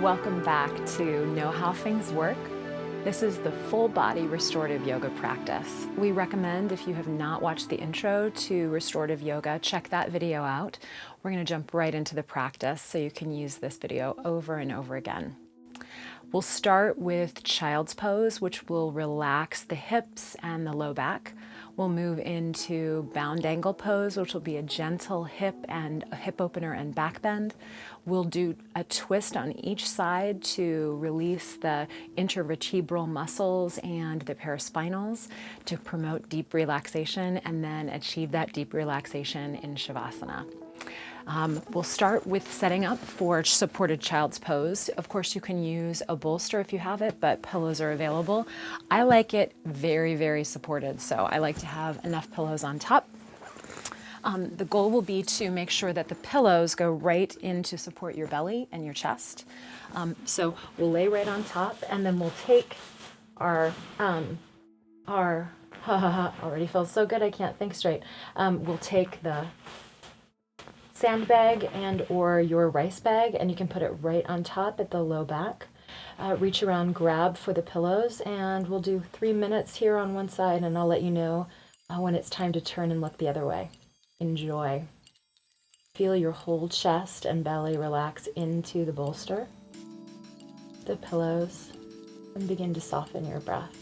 Welcome back to Know How Things Work. This is the full body restorative yoga practice. We recommend, if you have not watched the intro to restorative yoga, check that video out. We're going to jump right into the practice so you can use this video over and over again. We'll start with child's pose, which will relax the hips and the low back. We'll move into bound angle pose, which will be a gentle hip and a hip opener and back bend. We'll do a twist on each side to release the intervertebral muscles and the paraspinals to promote deep relaxation and then achieve that deep relaxation in shavasana. We'll start with setting up for supported child's pose. Of course, you can use a bolster if you have it, but pillows are available. I like it very, very supported, so I like to have enough pillows on top. The goal will be to make sure that the pillows go right in to support your belly and your chest. So we'll lay right on top, and then we'll take our already feels so good I can't think straight. We'll take the sandbag and or your rice bag, and you can put it right on top at the low back. Reach around, grab for the pillows, and we'll do 3 minutes here on one side, and I'll let you know when it's time to turn and look the other way. Enjoy. Feel your whole chest and belly relax into the bolster, the pillows, and begin to soften your breath.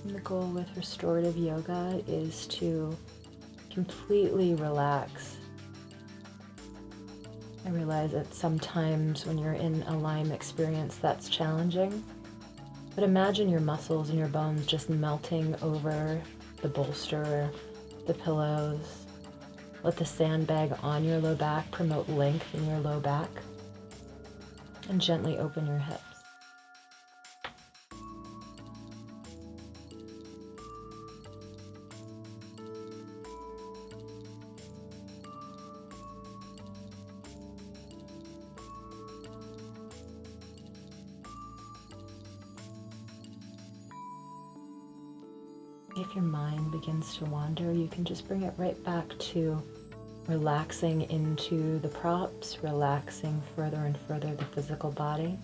And the goal with restorative yoga is to completely relax. I realize that sometimes when you're in a Lyme experience that's challenging, but imagine your muscles and your bones just melting over the bolster, the pillows. Let the sandbag on your low back promote length in your low back, and gently open your hips. If your mind begins to wander, you can just bring it right back to relaxing into the props, relaxing further and further the physical body.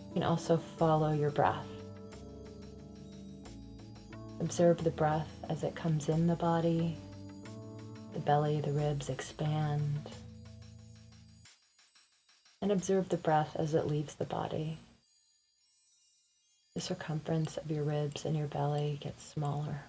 You can also follow your breath. Observe the breath as it comes in the body, the belly, the ribs expand, and observe the breath as it leaves the body. The circumference of your ribs and your belly gets smaller.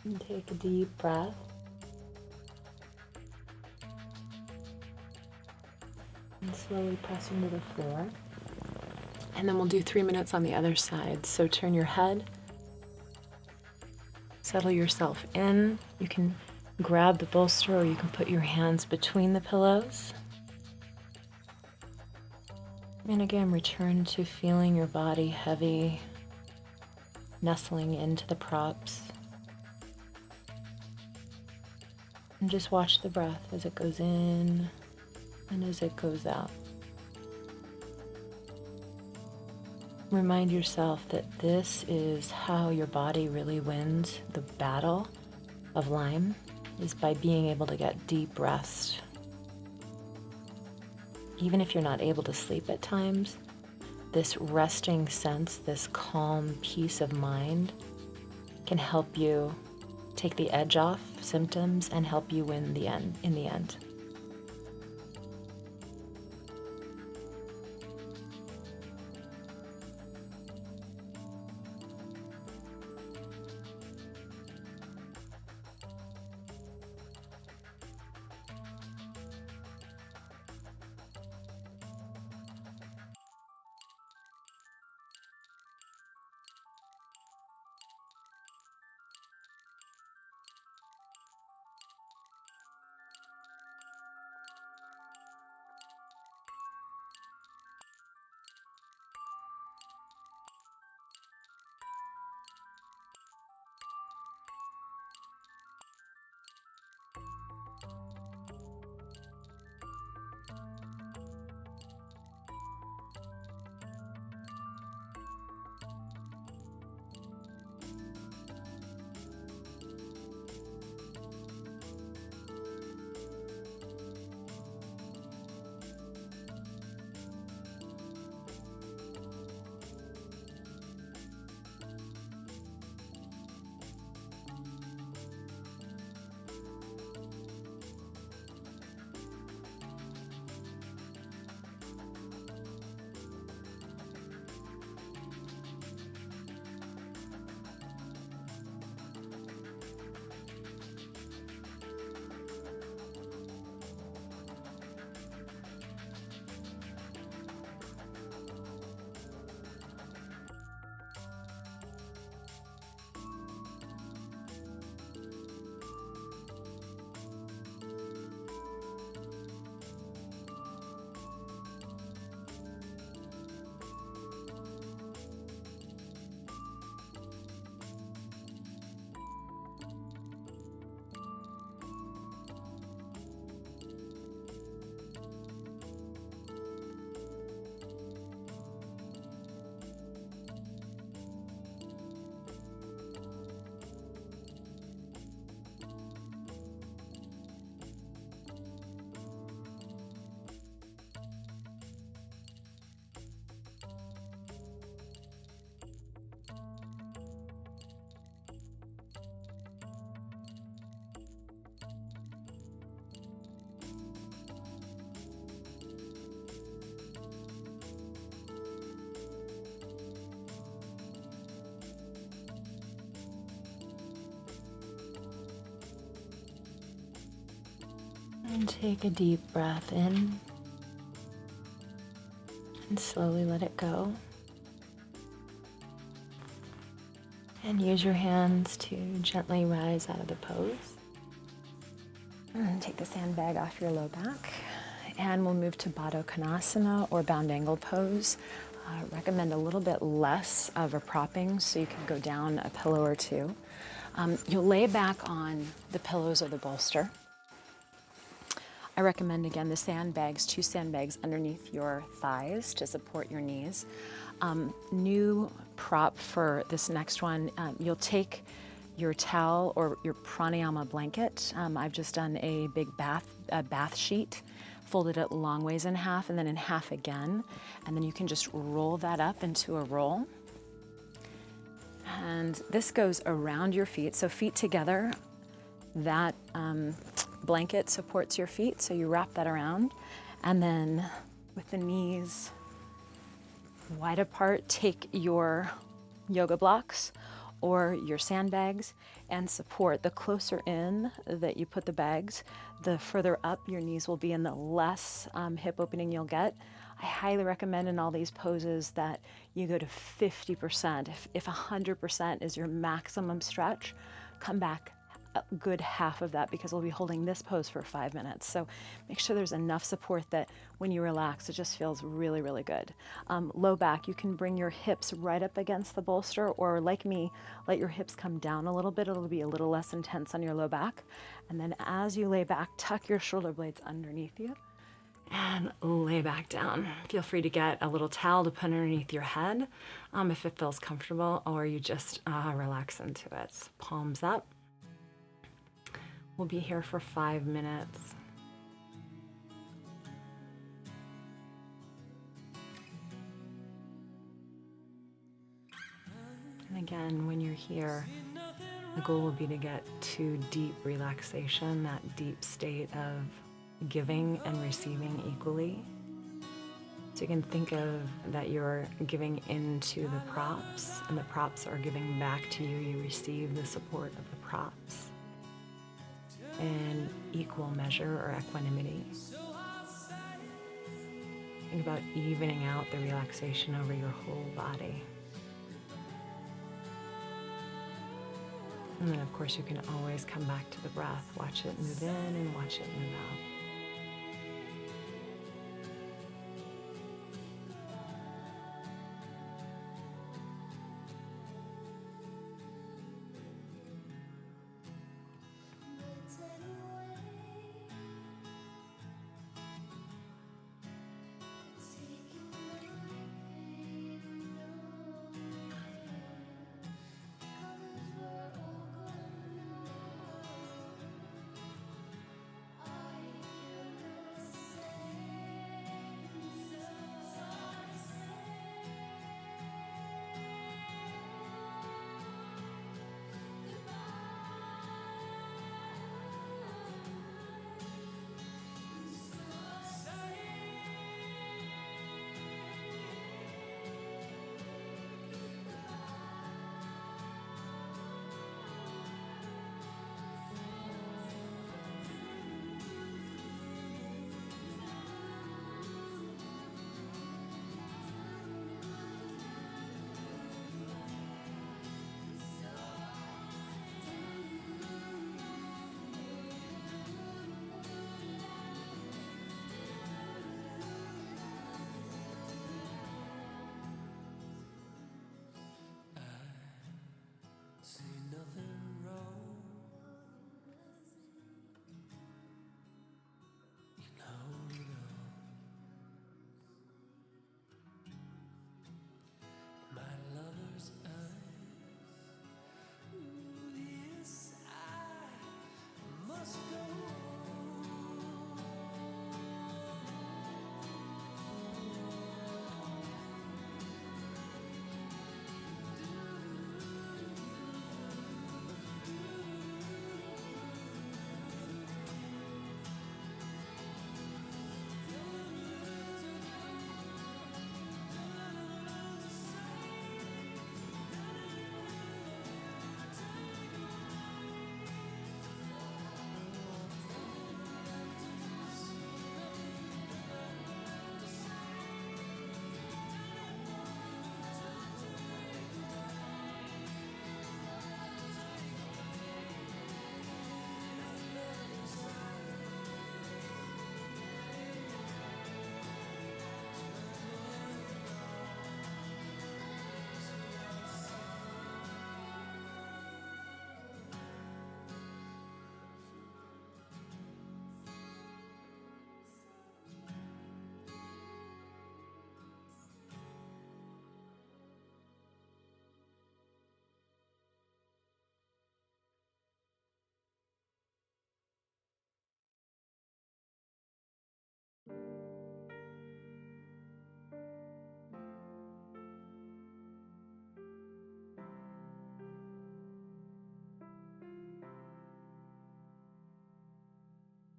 And take a deep breath. And slowly press into the floor. And then we'll do 3 minutes on the other side. So turn your head, settle yourself in. You can grab the bolster or you can put your hands between the pillows. And again, return to feeling your body heavy, nestling into the props. And just watch the breath as it goes in and as it goes out. Remind yourself that this is how your body really wins the battle of Lyme, is by being able to get deep rest. Even if you're not able to sleep at times, this resting sense, this calm peace of mind can help you take the edge off symptoms and help you win in the end. And take a deep breath in and slowly let it go. And use your hands to gently rise out of the pose. And take the sandbag off your low back. And we'll move to Baddha Konasana or bound angle pose. Recommend a little bit less of a propping so you can go down a pillow or two. You'll lay back on the pillows or the bolster. I recommend, again, the sandbags, 2 sandbags underneath your thighs to support your knees. New prop for this next one, you'll take your towel or your pranayama blanket. I've just done a big bath sheet, folded it long ways in half and then in half again. And then you can just roll that up into a roll. And this goes around your feet, so feet together. That blanket supports your feet, so you wrap that around. And then with the knees wide apart, take your yoga blocks or your sandbags and support. The closer in that you put the bags, the further up your knees will be and the less hip opening you'll get. I highly recommend in all these poses that you go to 50%. If 100% is your maximum stretch, come back a good half of that because we'll be holding this pose for 5 minutes. So make sure there's enough support that when you relax, it just feels really, really good. Low back, you can bring your hips right up against the bolster, or like me, let your hips come down a little bit. It'll be a little less intense on your low back. And then as you lay back, tuck your shoulder blades underneath you and lay back down. Feel free to get a little towel to put underneath your head if it feels comfortable, or you just relax into it. Palms up. We'll be here for 5 minutes. And again, when you're here, the goal will be to get to deep relaxation, that deep state of giving and receiving equally. So you can think of that you're giving into the props, and the props are giving back to you. You receive the support of the props in equal measure or equanimity. Think about evening out the relaxation over your whole body. And then, of course, you can always come back to the breath. Watch it move in and watch it move out.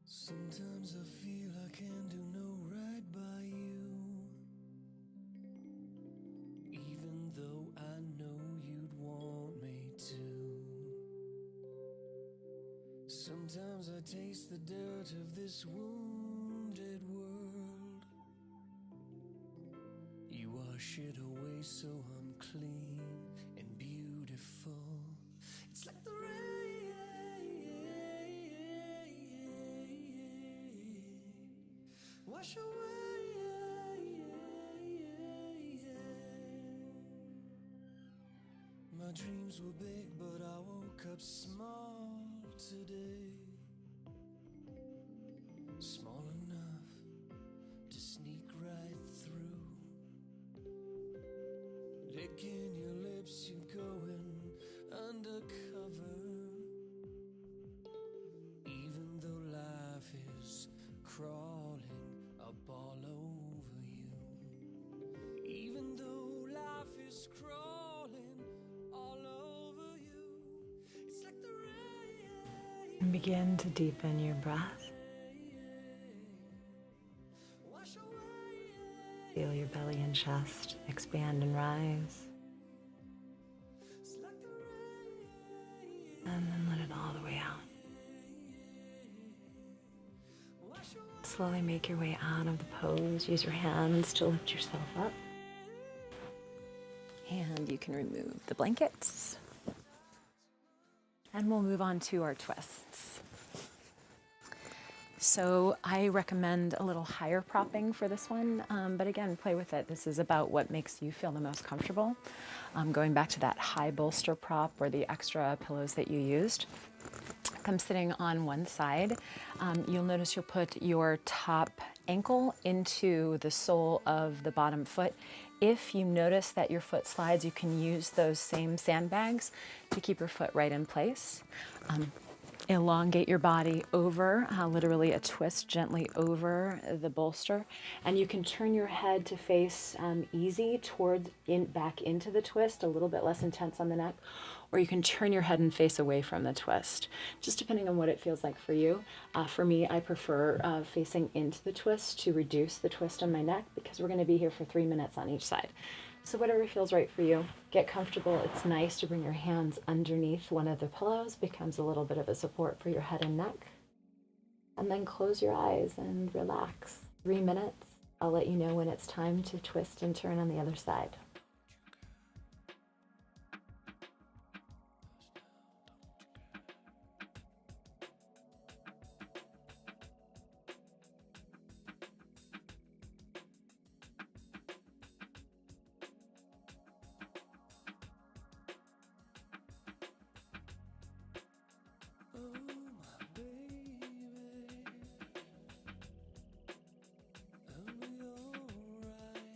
Sometimes I feel I can do no right by you, even though I know you'd want me to. Sometimes I taste the dirt of this wounded world. You wash it away so I'm clean and beautiful. It's like the rain wash away. My dreams were big, but I woke up small today. Small enough to sneak right through. Licking your lips, you're going undercover. Even though life is crawling up all over you. Even though life is crawling all over you. It's like the rain. And begin to deepen your breath. Wash away. Feel your belly and chest expand and rise. It's like the rain. And then let it all the way out. Wash away. Slowly make your way out of the pose. Use your hands to lift yourself up. And you can remove the blankets. And we'll move on to our twists. So I recommend a little higher propping for this one, but again, play with it. This is about what makes you feel the most comfortable. Going back to that high bolster prop or the extra pillows that you used. Come sitting on one side. You'll notice you'll put your top ankle into the sole of the bottom foot. If you notice that your foot slides, you can use those same sandbags to keep your foot right in place. Elongate your body over, literally a twist gently over the bolster, and you can turn your head to face easy back into the twist, a little bit less intense on the neck, or you can turn your head and face away from the twist, just depending on what it feels like for you. For me, I prefer facing into the twist to reduce the twist on my neck because we're going to be here for 3 minutes on each side. So whatever feels right for you, get comfortable. It's nice to bring your hands underneath one of the pillows, becomes a little bit of a support for your head and neck. And then close your eyes and relax. 3 minutes. I'll let you know when it's time to twist and turn on the other side. Oh, my baby, I'll be alright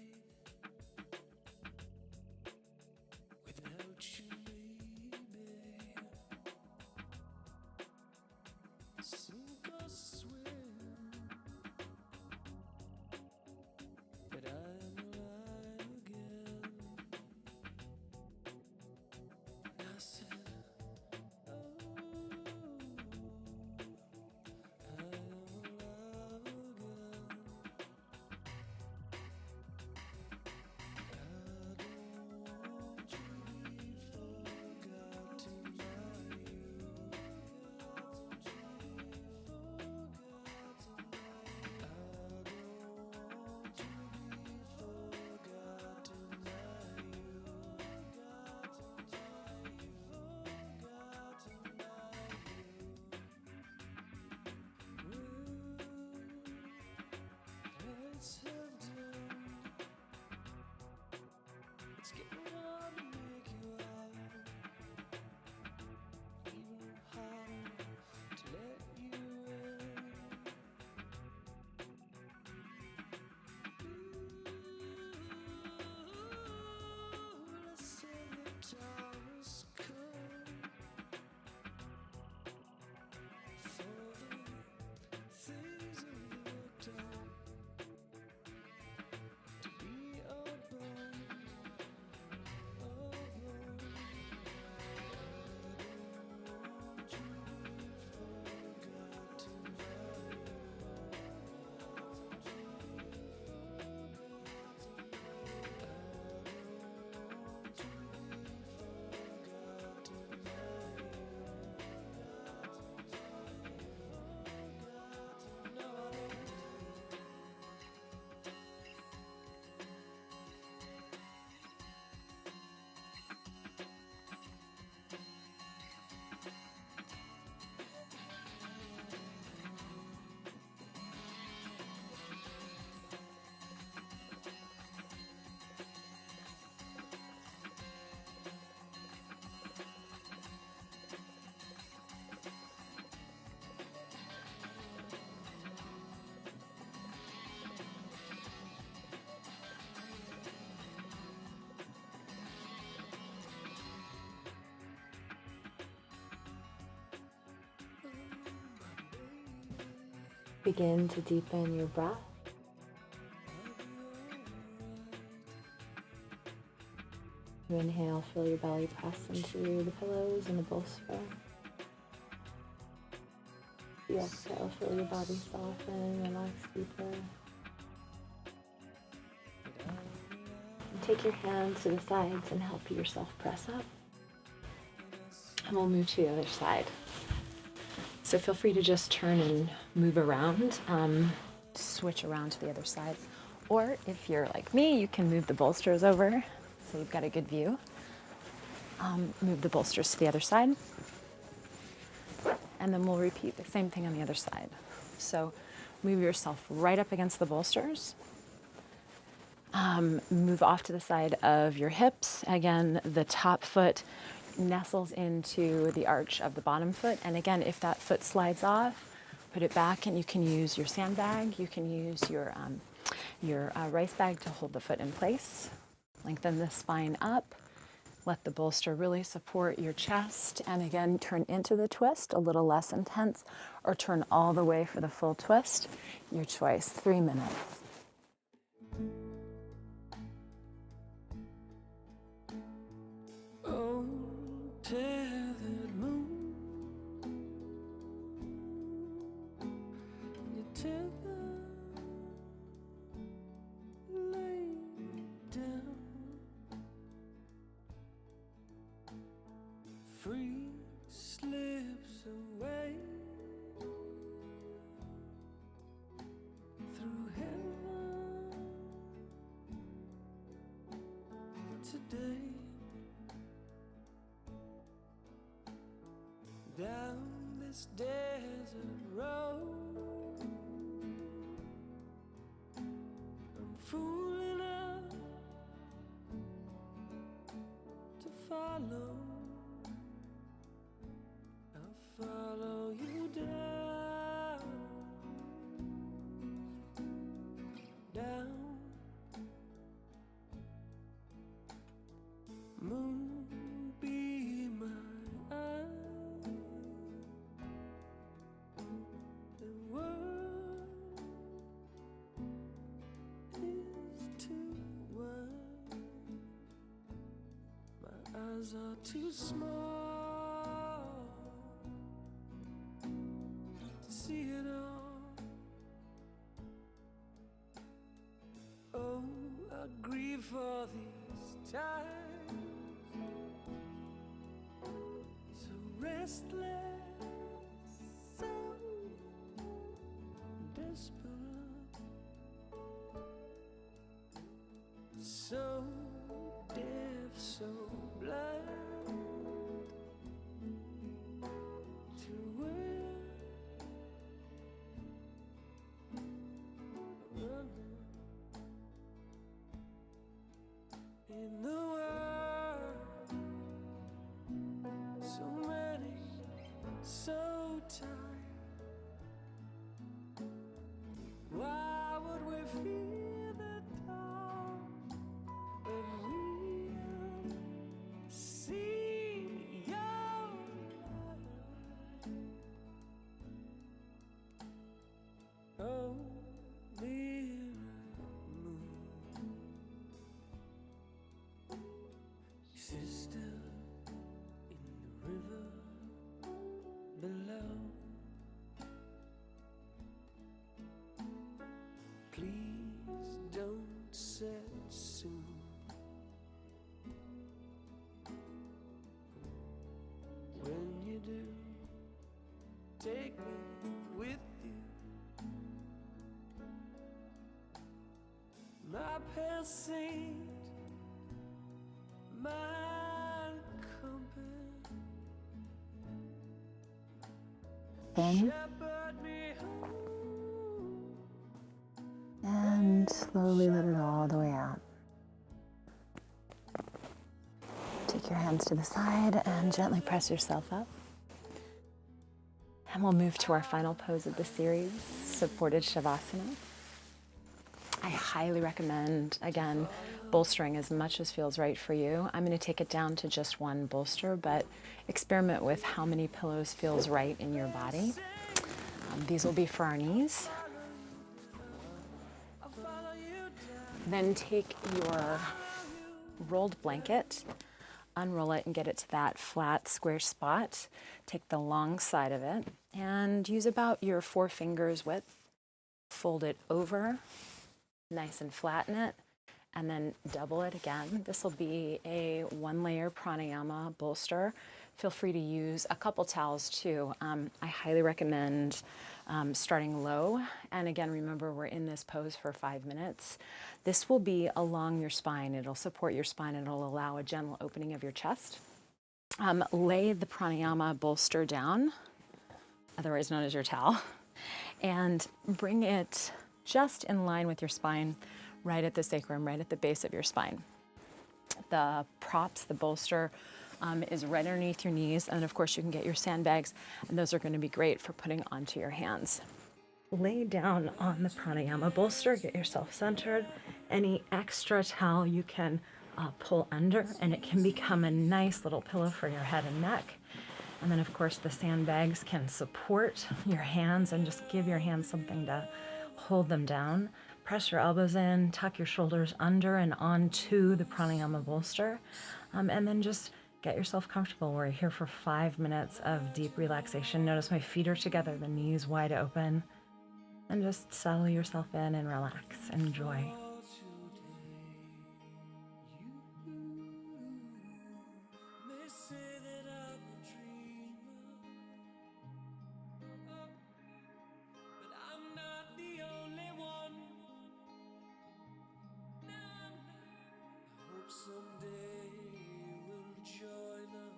without you, baby. Sink or swim, but I'm alive again. I said, oh, I am alive again. I don't want to be forgotten by you. I don't want to be forgotten by you. I don't want to be forgotten by you. Let's have dinner. It's getting hard to make you out, even harder to let you in. Let's say the time has come for the things we worked on to be alone. Begin to deepen your breath. You inhale, feel your belly press into the pillows and the bolster. You exhale, feel your body soften, relax deeper. And take your hands to the sides and help yourself press up. And we'll move to the other side. So feel free to just turn and move around, switch around to the other side. Or if you're like me, you can move the bolsters over so you've got a good view. Move the bolsters to the other side. And then we'll repeat the same thing on the other side. So move yourself right up against the bolsters. Move off to the side of your hips. Again, the top foot nestles into the arch of the bottom foot. And again, if that foot slides off, put it back and you can use your sandbag. You can use your rice bag to hold the foot in place. Lengthen the spine up. Let the bolster really support your chest. And again, turn into the twist, a little less intense, or turn all the way for the full twist. Your choice, 3 minutes. Oh, tethered moon, you tether, lay down, free slips away through heaven today. Down this desert road, I'm fool enough to follow. I'll follow you down, down. Moonbeam my eyes. Eyes are too small to see it all. Oh, I grieve for these times, so restless, so desperate, so deaf, so blind to where I'm running in the world. So many, so tired. Why would we fear the dark when we see your light? Oh, mirror moon, sister in the river below. Please don't set soon. When you do, take me with you. My pale saint, my compass, shepherd me home. And slowly let it all the way out. Take your hands to the side and gently press yourself up. And we'll move to our final pose of the series, supported shavasana. I highly recommend, again, bolstering as much as feels right for you. I'm going to take it down to just one bolster, but experiment with how many pillows feels right in your body. These will be for our knees. Then take your rolled blanket, unroll it and get it to that flat square spot. Take the long side of it and use about your 4 fingers width. Fold it over, nice and flatten it, and then double it again. This will be a 1-layer pranayama bolster. Feel free to use a couple towels too. I highly recommend starting low. And again, remember, we're in this pose for 5 minutes. This will be along your spine. It'll support your spine and it'll allow a gentle opening of your chest. Lay the pranayama bolster down, otherwise known as your towel, and bring it just in line with your spine, right at the sacrum, right at the base of your spine. The props, the bolster, is right underneath your knees, and of course you can get your sandbags, and those are going to be great for putting onto your hands. Lay down on the pranayama bolster, get yourself centered. Any extra towel you can pull under, and it can become a nice little pillow for your head and neck. And then of course the sandbags can support your hands and just give your hands something to hold them down. Press your elbows in, tuck your shoulders under and onto the pranayama bolster, and then just get yourself comfortable. We're here for 5 minutes of deep relaxation. Notice my feet are together, the knees wide open, and just settle yourself in and relax. Enjoy. Someday we'll join up,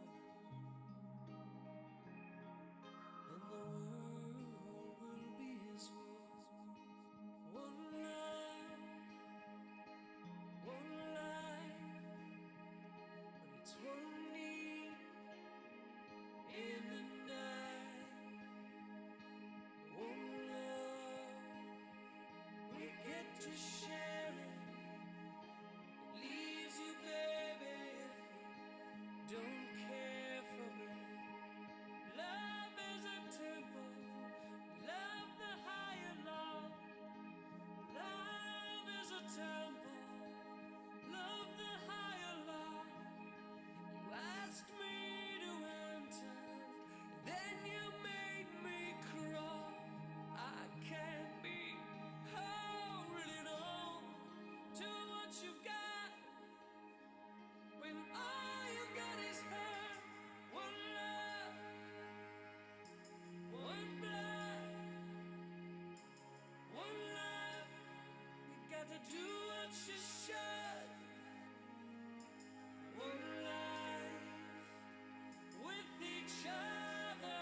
and the world will be as one. One love, one life, but it's one need in the night. One love, we get to share it. Don't care for it. Love is a temple. Love the higher love. Love is a temple. Love the higher love. You asked me to enter, then you made me crawl. I can't be holding on to what you've got when all you've got is hurt. One love, one blood, one life. You got to do what you should. One life with each other,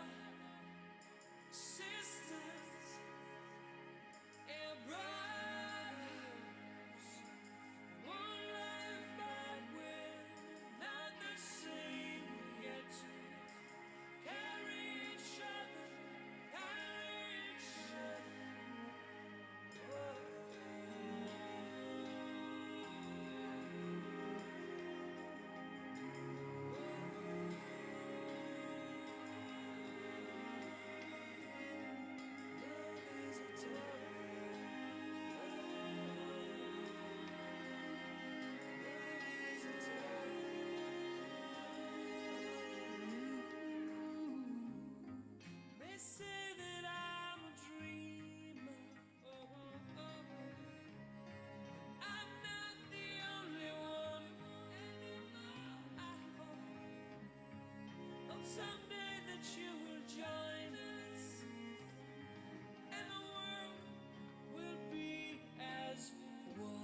sisters and brothers. One life, but we're not the same yet. Carry each other, carry each other. Love is a temple. They say that I'm a dreamer. I'm not the only one anymore. I hope someday that you will join us, and the world will be as one.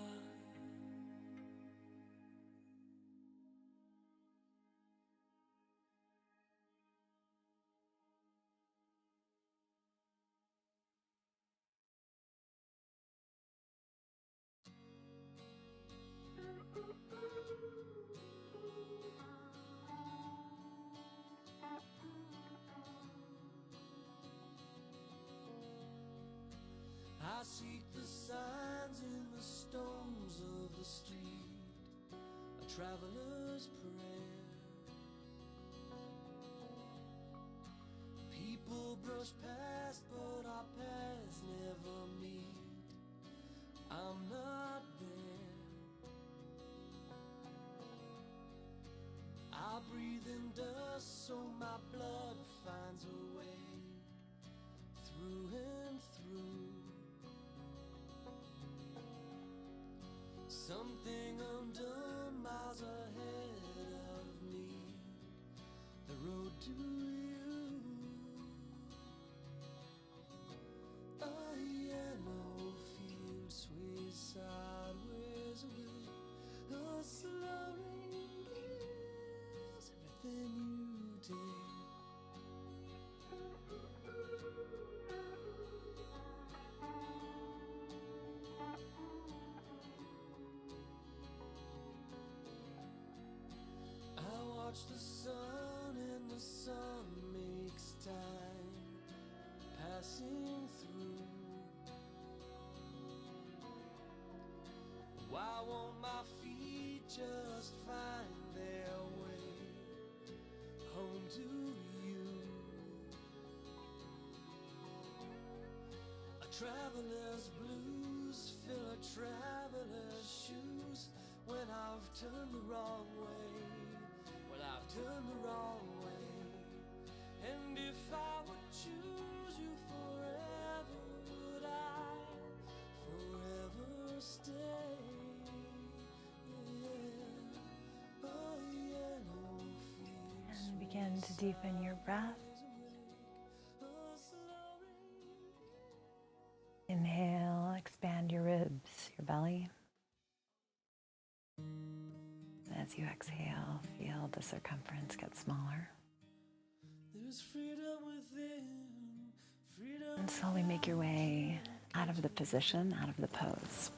I seek the signs in the stones of the street, a traveler's prayer. People brush past, but I I'm not there. I breathe in dust so my blood finds a way through and through. Something undone miles ahead of me, the road to you. A yellow field sways sideways away. A slow rain gives everything you take. I watch the sun and the sun makes time passing through. Why won't my feet just find their way home to you? A traveler's blues fill a traveler's shoes when I've turned the wrong way. Well, I've turned the wrong way. And if I would choose you forever, would I forever stay? Yeah. Oh, yellow fields. And begin to deepen your breath. Inhale, expand your ribs, your belly. As you exhale, feel the circumference get smaller. There's freedom within, freedom. And slowly make your way out of the position, out of the pose.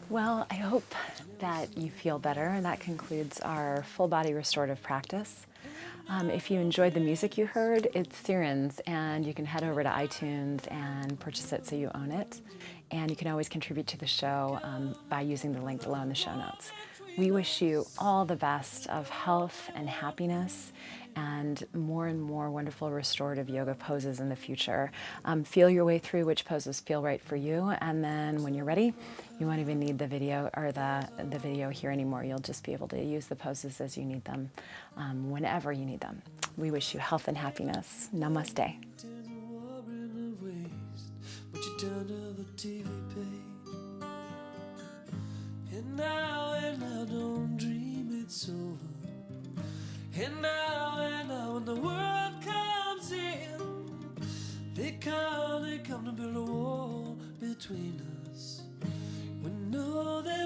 Well, I hope that you feel better, and that concludes our full body restorative practice. If you enjoyed the music you heard, it's Siren's, and you can head over to iTunes and purchase it so you own it. And you can always contribute to the show by using the link below in the show notes. We wish you all the best of health and happiness and more wonderful restorative yoga poses in the future. Feel your way through which poses feel right for you, and then when you're ready, you won't even need the video or the video here anymore. You'll just be able to use the poses as you need them, whenever you need them. We wish you health and happiness. Namaste. But you turn to the TV page, and now, don't dream it's over. And now, when the world comes in, they come to build a wall between us. We know that